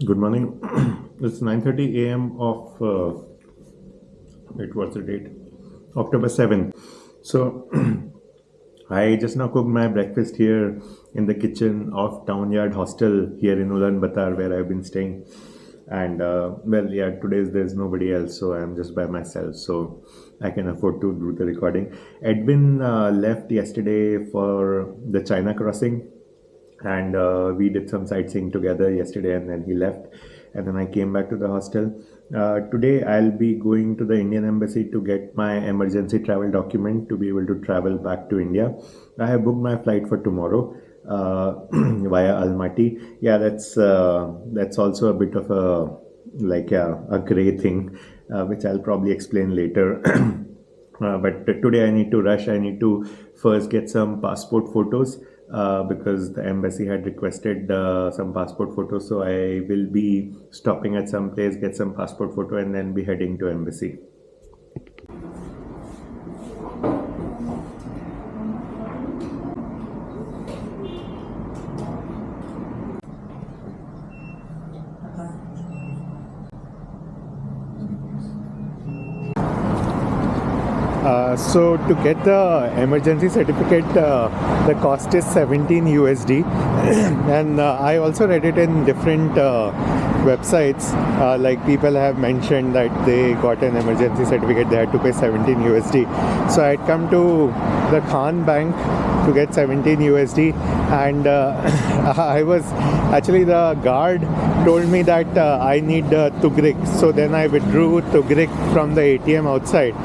Good morning. It's 9:30 a.m. of it was the date October 7th. So I just now cooked my breakfast here in the kitchen of Town Yard Hostel here in Ulaanbaatar where I've been staying. And today's there's nobody else, so I'm just by myself, so I can afford to do the recording. Edwin left yesterday for the China crossing, and we did some sightseeing together yesterday, and then he left, and then I came back to the hostel. Today I'll be going to the Indian embassy to get my emergency travel document to be able to travel back to India. I have booked my flight for tomorrow via Almaty. Yeah, that's also a bit of a gray thing, which I'll probably explain later. But today I need to rush. I need to first get some passport photos because the embassy had requested some passport photos. So I will be stopping at some place, get some passport photo, and then be heading to embassy. So to get the emergency certificate, the cost is 17 USD, and I also read it in different websites. Like people have mentioned that they got an emergency certificate, they had to pay 17 USD. So I'd come to the Khan Bank to get 17 USD, and I was actually, the guard told me that I need Tugrik. So then I withdrew Tugrik from the ATM outside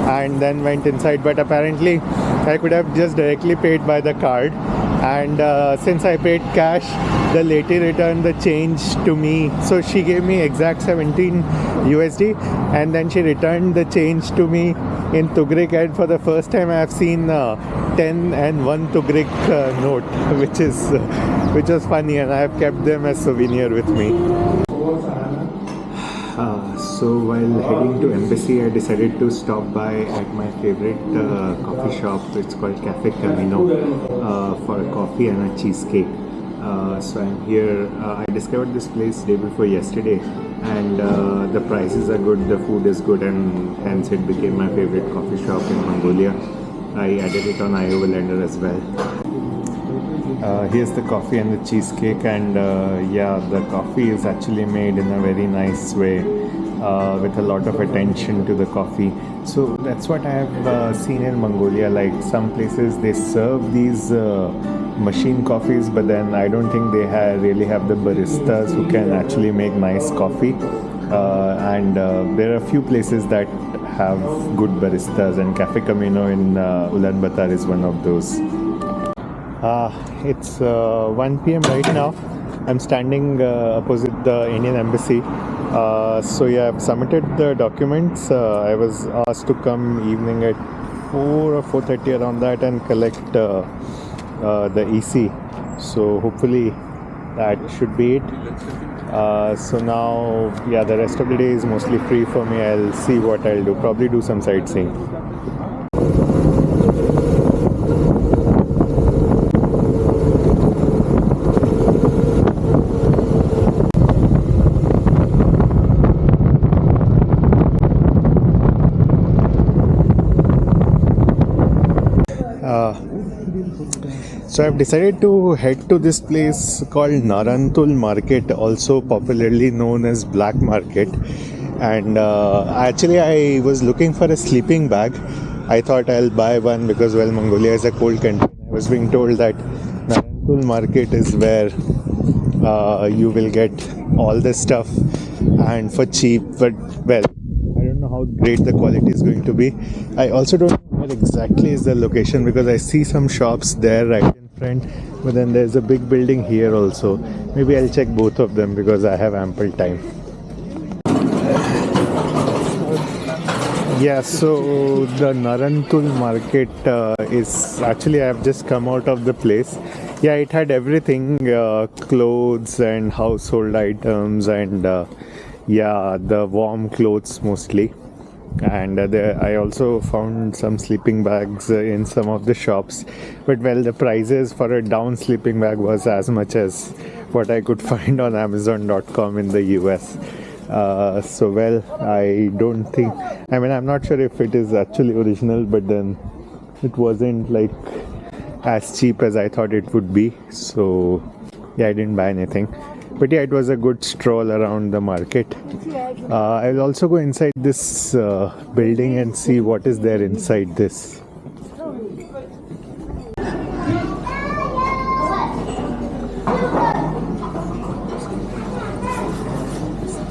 and then went inside, but apparently I could have just directly paid by the card, and since I paid cash, the lady returned the change to me. So she gave me exact 17 USD, and then she returned the change to me in Tugrik, and for the first time I have seen 10 and 1 Tugrik note, which was funny, and I have kept them as souvenir with me. So while heading to embassy, I decided to stop by at my favorite coffee shop. It's called Cafe Camino for a coffee and a cheesecake. So I'm here. I discovered this place day before yesterday, and the prices are good, the food is good, and hence it became my favorite coffee shop in Mongolia. I added it on iOverlander as well. Here's the coffee and the cheesecake, and the coffee is actually made in a very nice way, with a lot of attention to the coffee. So that's what I have seen in Mongolia. Like some places they serve these machine coffees, but then I don't think they really have the baristas who can actually make nice coffee. And there are a few places that have good baristas, and Cafe Camino in Ulaanbaatar is one of those. It's 1 p.m. right now. I'm standing opposite the Indian embassy. I've submitted the documents. I was asked to come evening at 4 or 4:30 around that and collect the EC. So hopefully that should be it. So now, the rest of the day is mostly free for me. I'll see what I'll do. Probably do some sightseeing. So I've decided to head to this place called Narantul Market, also popularly known as Black Market. And actually I was looking for a sleeping bag. I thought I'll buy one because, well, Mongolia is a cold country. I was being told that Narantul Market is where you will get all the stuff and for cheap. But, well, I don't know how great the quality is going to be. I also don't know where exactly is the location, because I see some shops there right in front, but then there's a big building here also. Maybe I'll check both of them because I have ample time. Yeah, so the Narantul Market is actually, I have just come out of the place. Yeah, it had everything, clothes and household items, and the warm clothes mostly. And I also found some sleeping bags in some of the shops, but, well, the prices for a down sleeping bag was as much as what I could find on Amazon.com in the US. So well, I don't think, I mean, I'm not sure if it is actually original, but then it wasn't like as cheap as I thought it would be. So yeah, I didn't buy anything. But yeah, it was a good stroll around the market. I'll also go inside this building and see what is there inside this.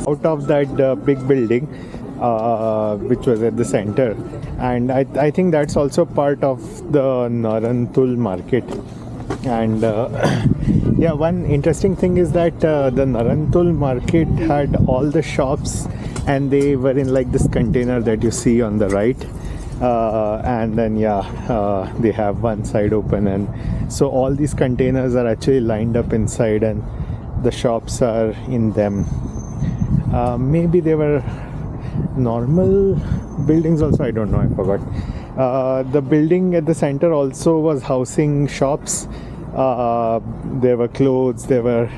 Out of that big building, which was at the center, and I think that's also part of the Narantul market. And yeah, one interesting thing is that the Narantul market had all the shops, and they were in like this container that you see on the right. And then yeah, they have one side open, and so all these containers are actually lined up inside, and the shops are in them. Maybe they were normal buildings also, I don't know, I forgot. The building at the center also was housing shops. There were clothes, there were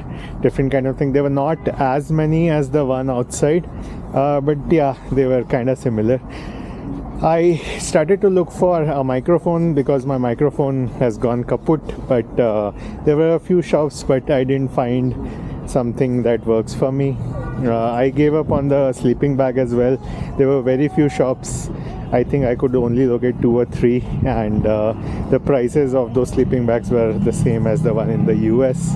different kind of things. There were not as many as the one outside, but yeah, they were kind of similar. I started to look for a microphone because my microphone has gone kaput, but there were a few shops, but I didn't find something that works for me. I gave up on the sleeping bag as well. There were very few shops. I think I could only locate 2 or 3, and the prices of those sleeping bags were the same as the one in the US.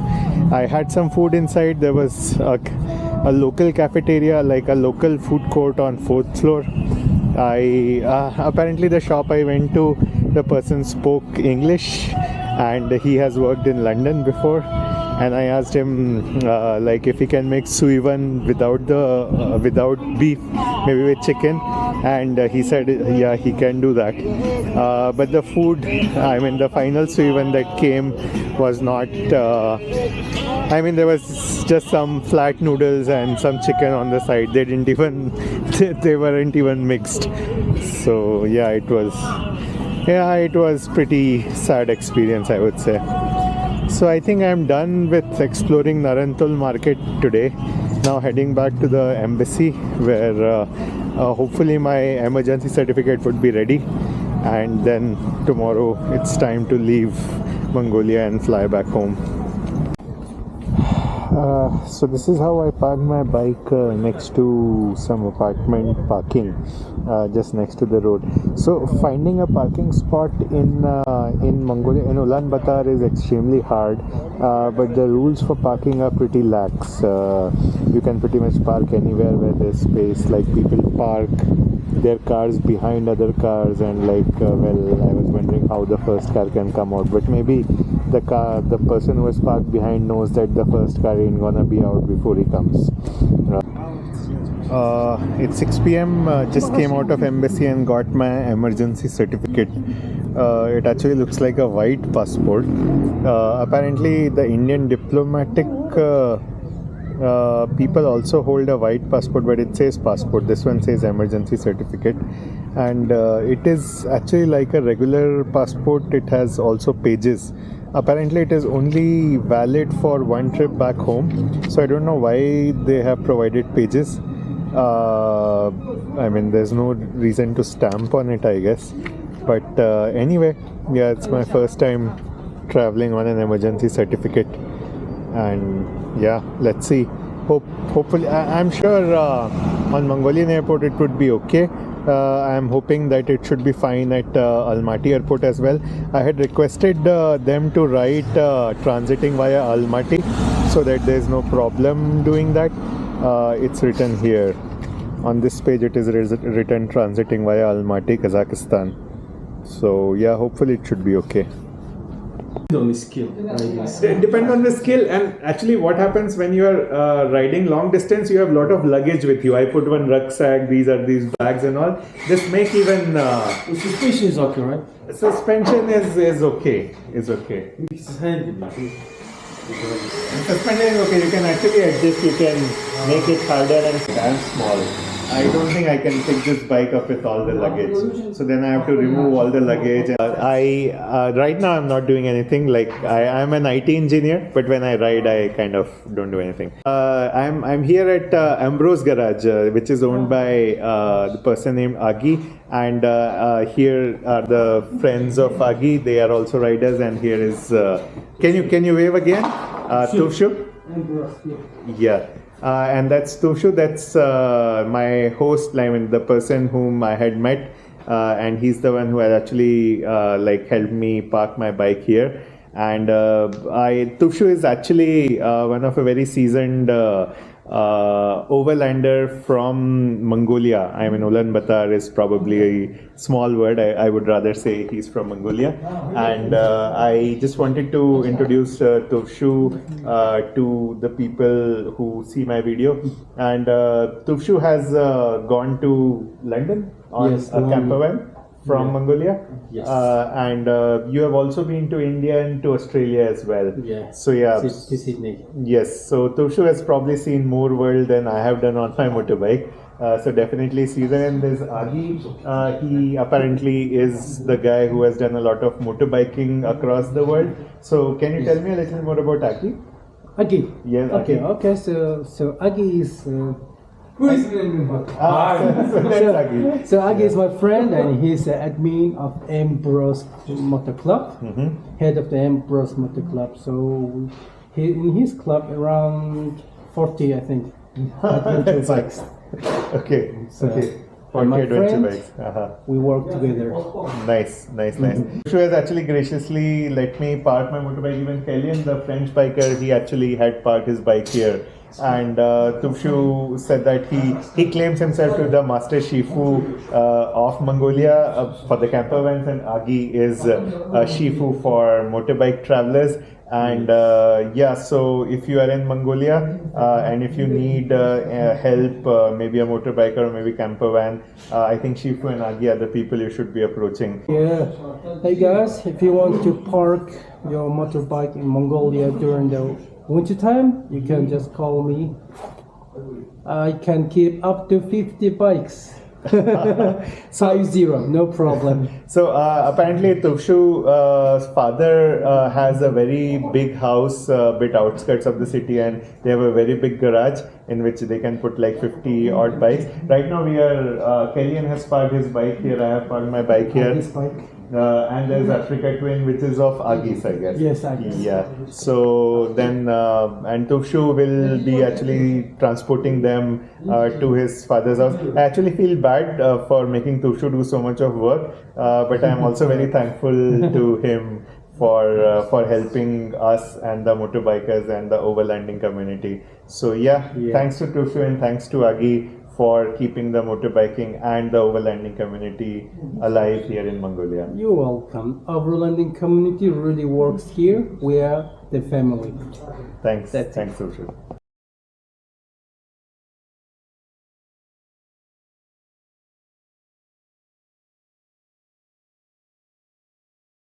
I had some food inside. There was a local cafeteria, like a local food court on 4th floor. Apparently the shop I went to, the person spoke English, and he has worked in London before. And I asked him like if he can make suivan without beef, maybe with chicken, and he said yeah, he can do that. But the food, I mean the final suivan that came was not, I mean there was just some flat noodles and some chicken on the side. They didn't even they weren't even mixed. So yeah, it was pretty sad experience, I would say. So I think I'm done with exploring Narantul market today. Now heading back to the embassy, where hopefully my emergency certificate would be ready, and then tomorrow it's time to leave Mongolia and fly back home. So this is how I parked my bike next to some apartment parking, just next to the road. So finding a parking spot in Mongolia, in Ulaanbaatar, is extremely hard, but the rules for parking are pretty lax. You can pretty much park anywhere where there's space. Like people park their cars behind other cars, and like well, I was wondering how the first car can come out, but maybe the person who is parked behind knows that the first car ain't gonna be out before he comes. It's 6 p.m. Just came out of embassy and got my emergency certificate. It actually looks like a white passport. Apparently the Indian diplomatic people also hold a white passport, but it says passport. This one says emergency certificate, and it is actually like a regular passport. It has also pages. Apparently it is only valid for one trip back home, so I don't know why they have provided pages. I mean there's no reason to stamp on it, I guess, but anyway, yeah, it's my first time traveling on an emergency certificate, and yeah, let's see. Hopefully, I'm sure on Mongolian airport it would be okay. I'm hoping that it should be fine at Almaty airport as well. I had requested them to write transiting via Almaty, so that there's no problem doing that. It's written here on this page. It is written transiting via Almaty, Kazakhstan. So yeah, hopefully it should be okay. On the skill. Depend on the skill, and actually what happens when you are riding long distance, you have a lot of luggage with you. I put one rucksack, these are these bags and all. This make even The suspension is okay, right? suspension is okay. It's okay. It's handy. Suspension is okay. You can actually adjust. You can make it harder and small. I don't think I can pick this bike up with all the luggage. So then I have to remove all the luggage. Right now I'm not doing anything. Like I'm an IT engineer, but when I ride, I kind of don't do anything. I'm here at Ambrose Garage, which is owned by the person named Agi, and here are the friends of Agi. They are also riders, and here is. Can you wave again? Tuvshu? Yeah. And that's Tuvshu. That's my host, I mean, the person whom I had met, and he's the one who had actually helped me park my bike here. And Tuvshu is actually one of a very seasoned overlander from Mongolia. I mean, Ulaanbaatar is probably a small word. I would rather say he's from Mongolia. And I just wanted to introduce Tuvshu to the people who see my video. And Tuvshu has gone to London on a camper van from Mongolia. Yes. And you have also been to India and to Australia as well. Yeah. So yeah. To Sydney. Yes. So Tuvshu has probably seen more world than I have done on my motorbike. So definitely see that. And there's Agi. He apparently is the guy who has done a lot of motorbikeing across the world. So can you tell me a little more about Agi? Agi. Yes. Okay. Agi. Okay. So Agi is. So that's Agi. So Agi is my friend, and he's the admin of Ambrose Motor Club, head of the Ambrose Motor Club. So in his club around 40, I think, adventure bikes. Okay. So, okay. and my adventure friend, bikes. we work together. Nice. Tuvshu has actually graciously let me park my motorbike. Even Kellyan, the French biker, he actually had parked his bike here. And Tuvshu said that he claims himself to be the master Shifu of Mongolia for the camper vans, and Agi is a Shifu for motorbike travelers. And so if you are in Mongolia and if you need help, maybe a motorbiker or maybe camper van, I think Shifu and Agi are the people you should be approaching. Yeah. Hey guys, if you want to park your motorbike in Mongolia during the winter time, you can just call me. I can keep up to 50 bikes. 50, no problem. So apparently Tuvshu's father has a very big house a bit outskirts of the city, and they have a very big garage in which they can put like 50 odd bikes. Right now we are, Kellyan has parked his bike here, I have parked my bike here. This bike. And there's Africa Twin, which is of Agi's, I guess. Yes, Agi's. Yeah. So then, and Tuvshu will be actually transporting them to his father's house. I actually feel bad for making Tuvshu do so much of work, but I'm also very thankful to him for helping us and the motorbikers and the overlanding community. So yeah. Thanks to Tuvshu and thanks to Agi for keeping the motorbiking and the overlanding community alive here in Mongolia. You're welcome. Overlanding community really works here. We are the family. Thanks. That's it. Thanks, Tuvshu.